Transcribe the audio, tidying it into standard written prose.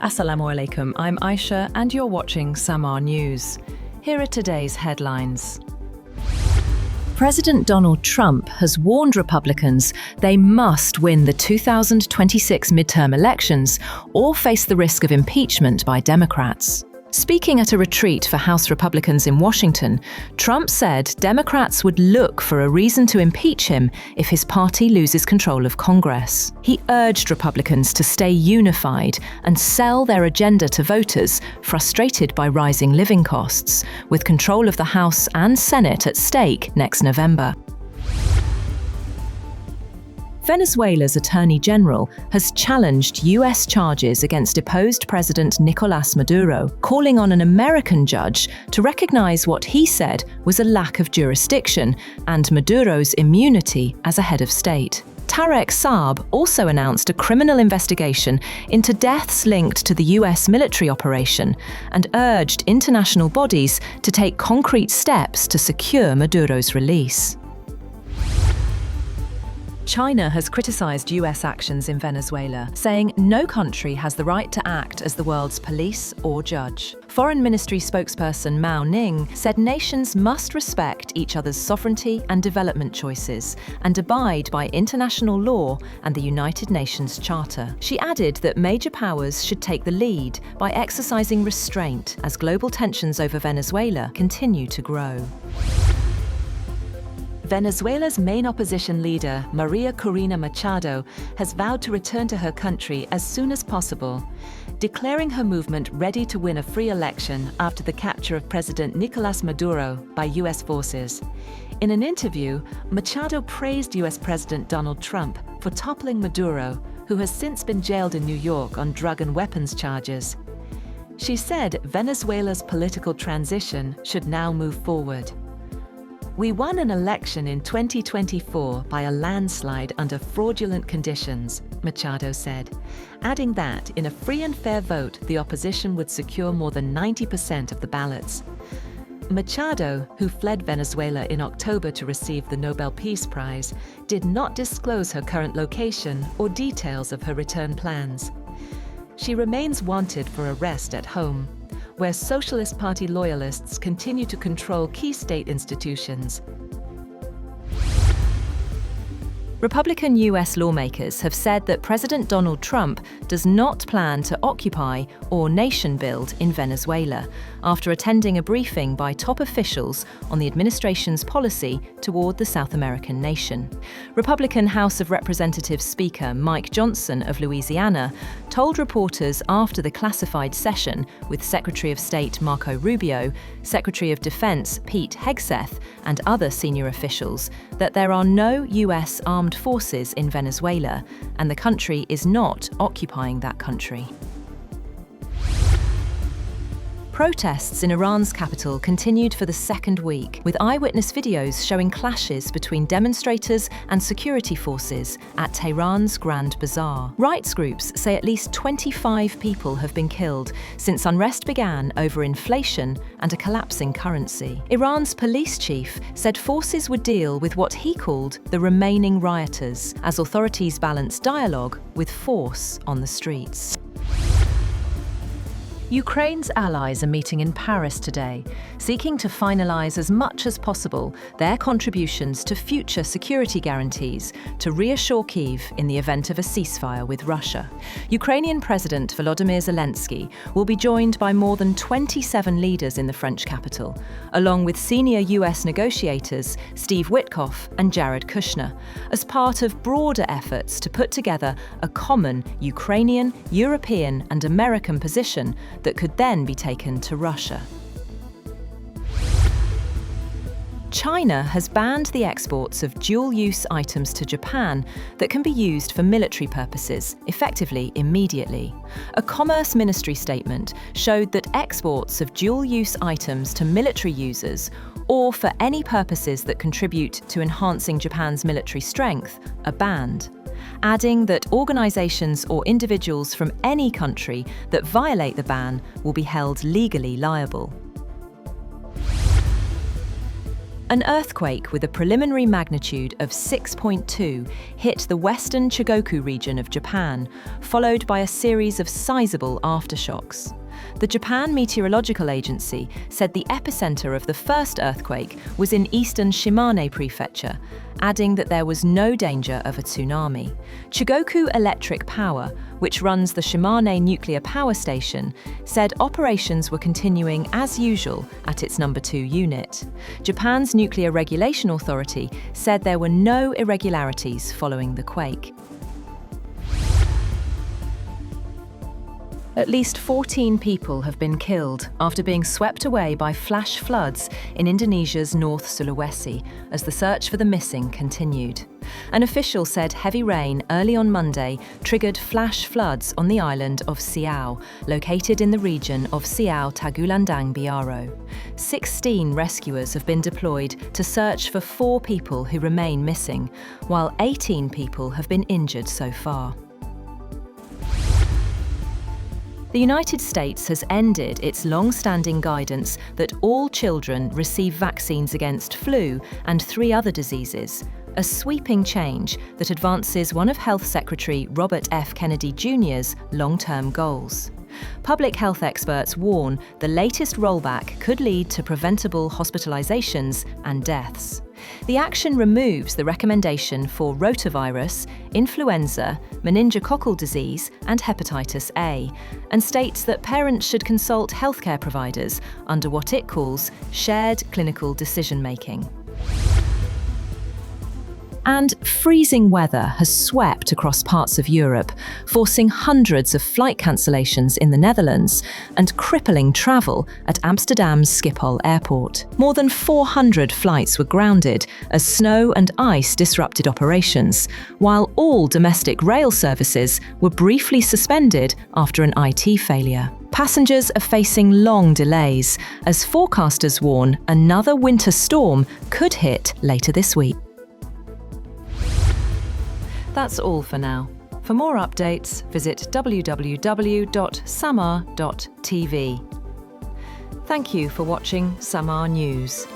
Assalamu alaikum, I'm Aisha and you're watching Samaa News. Here are today's headlines. President Donald Trump has warned Republicans they must win the 2026 midterm elections or face the risk of impeachment by Democrats. Speaking at a retreat for House Republicans in Washington, Trump said Democrats would look for a reason to impeach him if his party loses control of Congress. He urged Republicans to stay unified and sell their agenda to voters frustrated by rising living costs, with control of the House and Senate at stake next November. Venezuela's Attorney General has challenged US charges against deposed President Nicolás Maduro, calling on an American judge to recognize what he said was a lack of jurisdiction and Maduro's immunity as a head of state. Tarek Saab also announced a criminal investigation into deaths linked to the US military operation and urged international bodies to take concrete steps to secure Maduro's release. China has criticized US actions in Venezuela, saying no country has the right to act as the world's police or judge. Foreign Ministry spokesperson Mao Ning said nations must respect each other's sovereignty and development choices and abide by international law and the United Nations Charter. She added that major powers should take the lead by exercising restraint as global tensions over Venezuela continue to grow. Venezuela's main opposition leader, Maria Corina Machado, has vowed to return to her country as soon as possible, declaring her movement ready to win a free election after the capture of President Nicolás Maduro by US forces. In an interview, Machado praised US President Donald Trump for toppling Maduro, who has since been jailed in New York on drug and weapons charges. She said Venezuela's political transition should now move forward. "We won an election in 2024 by a landslide under fraudulent conditions," Machado said, adding that in a free and fair vote, the opposition would secure more than 90% of the ballots. Machado, who fled Venezuela in October to receive the Nobel Peace Prize, did not disclose her current location or details of her return plans. She remains wanted for arrest at home, where Socialist Party loyalists continue to control key state institutions. Republican US lawmakers have said that President Donald Trump does not plan to occupy or nation build in Venezuela after attending a briefing by top officials on the administration's policy toward the South American nation. Republican House of Representatives Speaker Mike Johnson of Louisiana told reporters after the classified session with Secretary of State Marco Rubio, Secretary of Defense Pete Hegseth, and other senior officials that there are no US armed forces in Venezuela, and the country is not occupying that country. Protests in Iran's capital continued for the second week, with eyewitness videos showing clashes between demonstrators and security forces at Tehran's Grand Bazaar. Rights groups say at least 25 people have been killed since unrest began over inflation and a collapsing currency. Iran's police chief said forces would deal with what he called the remaining rioters, as authorities balance dialogue with force on the streets. Ukraine's allies are meeting in Paris today, seeking to finalise as much as possible their contributions to future security guarantees to reassure Kyiv in the event of a ceasefire with Russia. Ukrainian President Volodymyr Zelensky will be joined by more than 27 leaders in the French capital, along with senior US negotiators Steve Witkoff and Jared Kushner, as part of broader efforts to put together a common Ukrainian, European and American position that could then be taken to Russia. China has banned the exports of dual-use items to Japan that can be used for military purposes, effectively immediately. A Commerce Ministry statement showed that exports of dual-use items to military users or for any purposes that contribute to enhancing Japan's military strength are banned, adding that organisations or individuals from any country that violate the ban will be held legally liable. An earthquake with a preliminary magnitude of 6.2 hit the western Chugoku region of Japan, followed by a series of sizable aftershocks. The Japan Meteorological Agency said the epicenter of the first earthquake was in eastern Shimane Prefecture, adding that there was no danger of a tsunami. Chugoku Electric Power, which runs the Shimane nuclear power station, said operations were continuing as usual at its number 2 unit. Japan's Nuclear Regulation Authority said there were no irregularities following the quake. At least 14 people have been killed after being swept away by flash floods in Indonesia's North Sulawesi as the search for the missing continued. An official said heavy rain early on Monday triggered flash floods on the island of Siau, located in the region of Siau Tagulandang Biaro. 16 rescuers have been deployed to search for 4 people who remain missing, while 18 people have been injured so far. The United States has ended its long-standing guidance that all children receive vaccines against flu and 3 other diseases, a sweeping change that advances one of Health Secretary Robert F. Kennedy Jr.'s long-term goals. Public health experts warn the latest rollback could lead to preventable hospitalizations and deaths. The action removes the recommendation for rotavirus, influenza, meningococcal disease, and hepatitis A, and states that parents should consult healthcare providers under what it calls shared clinical decision-making. And freezing weather has swept across parts of Europe, forcing hundreds of flight cancellations in the Netherlands and crippling travel at Amsterdam's Schiphol airport. More than 400 flights were grounded as snow and ice disrupted operations, while all domestic rail services were briefly suspended after an IT failure. Passengers are facing long delays as forecasters warn another winter storm could hit later this week. That's all for now. For more updates, visit www.samaa.tv. Thank you for watching Samaa News.